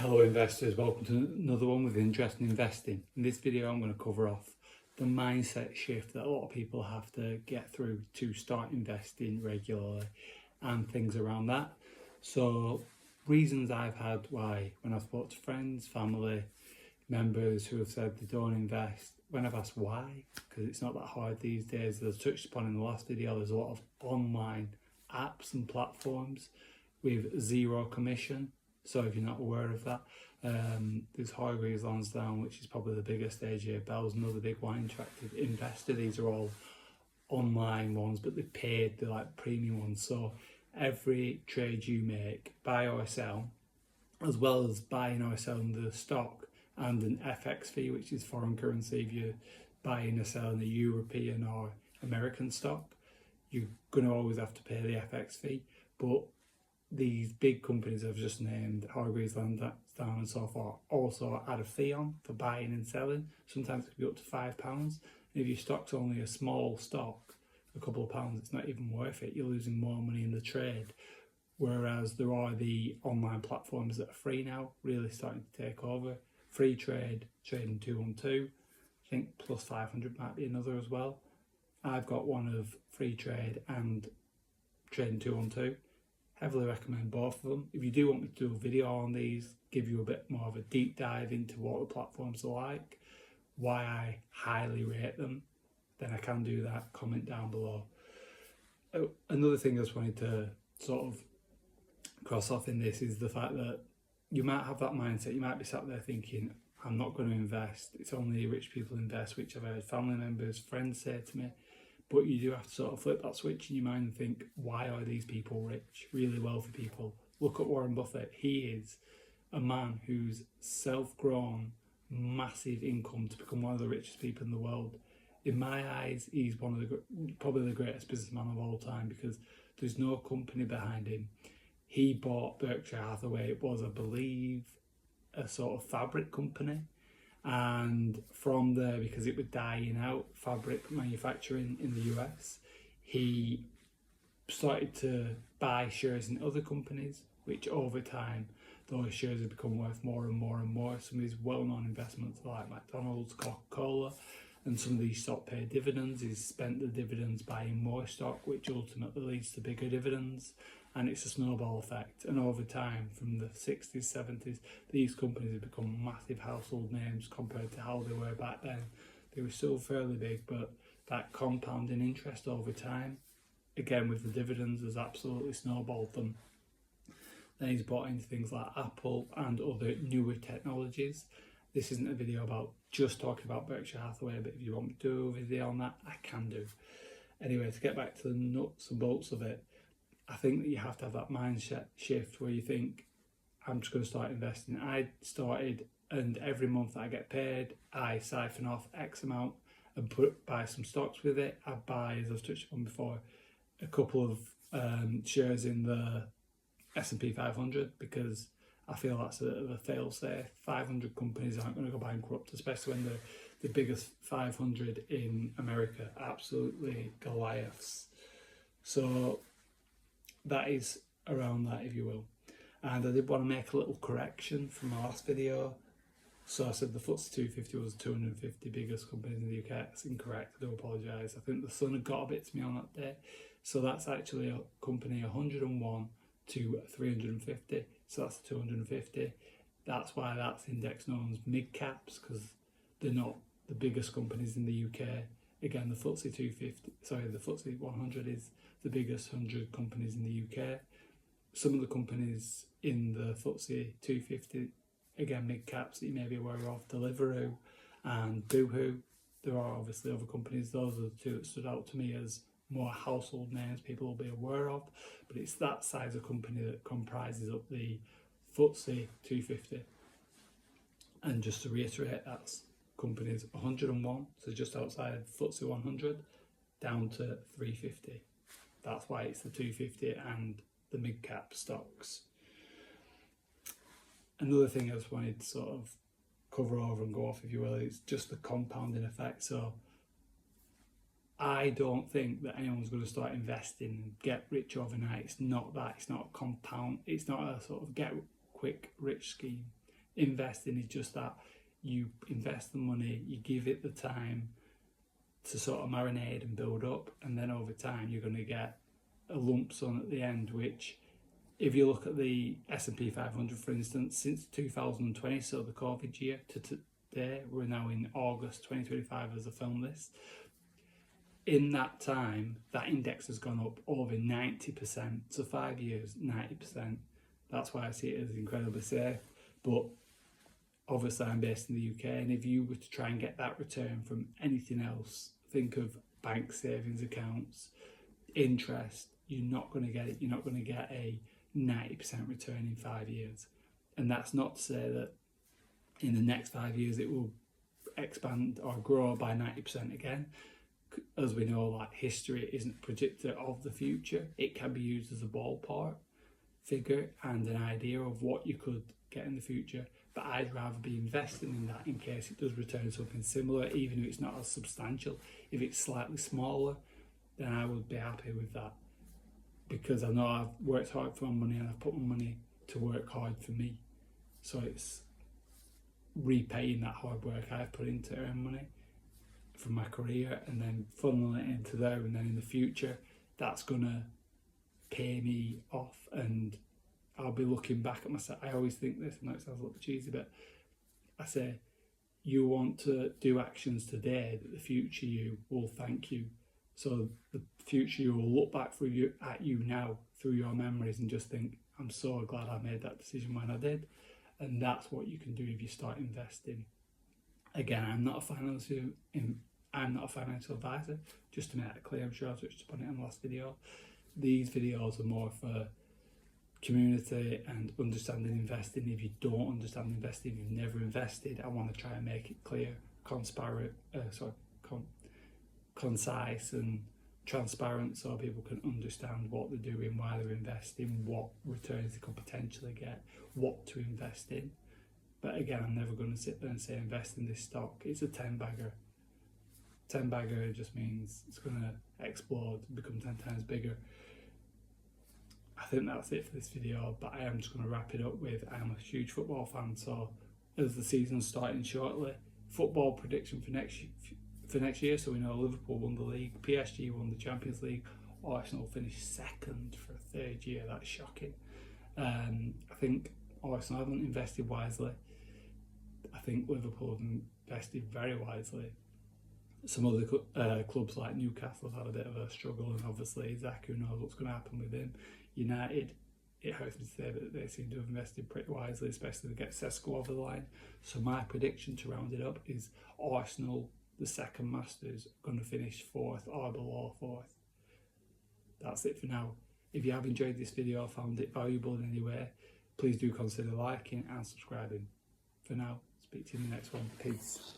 Hello investors, welcome to another one with interest in investing. In this video I'm going to cover off the mindset shift that a lot of people have to get through to start investing regularly and things around that. So reasons I've had why when I've spoke to friends, family members who have said they don't invest, when I've asked why, because it's not that hard these days. As I touched upon in the last video, there's a lot of online apps and platforms with zero commission. So if you're not aware of that, there's Hargreaves Lansdown, which is probably the biggest. AJ Bell's another big one. Interactive Investor. These are all online ones, but they're like premium ones. So every trade you make, buy or sell, as well as buying or selling the stock and an FX fee, which is foreign currency. If you're buying or selling a European or American stock, you're going to always have to pay the FX fee. But these big companies I've just named, Hargreaves Lansdown and so forth, also add a fee on for buying and selling. Sometimes it can be up to £5. And if your stock's only a small stock, a couple of pounds, it's not even worth it. You're losing more money in the trade. Whereas there are the online platforms that are free now, really starting to take over. Free trade, trading 212. I think plus 500 might be another as well. I've got one of free trade and trading 212. Heavily recommend both of them. If you do want me to do a video on these, give you a bit more of a deep dive into what the platforms are like, why I highly rate them, then I can do that. Comment down below. Another thing I just wanted to sort of cross off in this is the fact that you might have that mindset. You might be sat there thinking, I'm not going to invest. It's only rich people invest, which I've heard family members, friends say to me. But you do have to sort of flip that switch in your mind and think, why are these people rich? Really wealthy people. Look at Warren Buffett. He is a man who's self-grown massive income to become one of the richest people in the world. In my eyes, he's one of the probably the greatest businessman of all time, because there's no company behind him. He bought Berkshire Hathaway. It was, I believe, a sort of fabric company. And from there, because it was dying out, fabric manufacturing in the US, he started to buy shares in other companies, which over time those shares have become worth more and more and more. Some of these well-known investments like McDonald's, Coca-Cola, and some of these stock pay dividends. He's spent the dividends buying more stock, which ultimately leads to bigger dividends. And it's a snowball effect. And over time, from the 60s, 70s, these companies have become massive household names compared to how they were back then. They were still fairly big, but that compounding interest over time, again with the dividends, has absolutely snowballed them. Then he's bought into things like Apple and other newer technologies. This isn't a video about just talking about Berkshire Hathaway, but if you want me to do a video on that, I can do. Anyway, to get back to the nuts and bolts of it, I think that you have to have that mindset shift where you think, I'm just going to start investing. I started, and every month that I get paid, I siphon off X amount and buy some stocks with it. I buy, as I've touched upon before, a couple of shares in the S&P 500, because I feel that's a fail-safe. 500 companies aren't going to go bankrupt, especially when the biggest 500 in America are absolutely Goliaths. So that is around that, if you will. And I did want to make a little correction from my last video. So I said the FTSE 250 was the 250 biggest companies in the UK. That's incorrect. I do apologise. I think the sun had got a bit to me on that day. So that's actually a company 101 to 350. So that's 250. That's why that's index known as mid caps, because they're not the biggest companies in the UK. Again, the FTSE 250, sorry, the FTSE 100 is the biggest 100 companies in the UK. Some of the companies in the FTSE 250, again, mid caps that you may be aware of, Deliveroo and Boohoo. There are obviously other companies. Those are the two that stood out to me as more household names people will be aware of. But it's that size of company that comprises up the FTSE 250. And just to reiterate, that's companies 101, so just outside FTSE 100, down to 350. That's why it's the 250 and the mid-cap stocks. Another thing I just wanted to sort of cover over and go off, if you will, is just the compounding effect. So I don't think that anyone's going to start investing and get rich overnight. It's not that. It's not a compound. It's not a sort of get quick rich scheme. Investing is just that you invest the money, you give it the time to sort of marinate and build up, and then over time you're going to get a lump sum at the end, which if you look at the S&P 500, for instance, since 2020, so the COVID year, to today, we're now in August 2025 as I film this. In that time, that index has gone up over 90%. So 5 years, 90%. That's why I see it as incredibly safe. But obviously I'm based in the UK, and if you were to try and get that return from anything else, think of bank savings accounts, interest, you're not going to get it. You're not going to get a 90% return in 5 years. And that's not to say that in the next 5 years it will expand or grow by 90% again. As we know, like, history isn't a predictor of the future. It can be used as a ballpark figure and an idea of what you could get in the future, but I'd rather be investing in that in case it does return something similar, even if it's not as substantial. If it's slightly smaller, then I would be happy with that, because I know I've worked hard for my money and I've put my money to work hard for me. So it's repaying that hard work I've put into earn money from my career, and then funneling it into there, and then in the future that's gonna pay me off, and I'll be looking back at myself. I always think this, I know it sounds a little bit cheesy, but I say you want to do actions today that the future you will thank you. So the future you will look back at you now through your memories and just think, I'm so glad I made that decision when I did. And that's what you can do if you start investing. Again, I'm not a financial advisor, just to make that clear. I'm sure I touched upon it in the last video. These videos are more for community and understanding investing. If you don't understand investing, you've never invested, I want to try and make it clear, concise and transparent, so people can understand what they're doing, why they're investing, what returns they could potentially get, what to invest in. But again, I'm never going to sit there and say invest in this stock. It's a 10 bagger. 10 bagger just means it's going to explode and become 10 times bigger. I think that's it for this video, but I am just going to wrap it up with, I am a huge football fan, so as the season's starting shortly, football prediction for next year, so we know Liverpool won the league, PSG won the Champions League, Arsenal finished second for a third year. That's shocking. I think Arsenal haven't invested wisely. I think Liverpool have invested very wisely. Some other clubs like Newcastle have had a bit of a struggle, and obviously Zach, who knows what's going to happen with him. United, it hurts me to say, but they seem to have invested pretty wisely, especially to get Sesko over the line. So my prediction, to round it up, is Arsenal, the second masters, going to finish 4th or below 4th. That's it for now. If you have enjoyed this video or found it valuable in any way, please do consider liking and subscribing. For now, speak to you in the next one. Peace.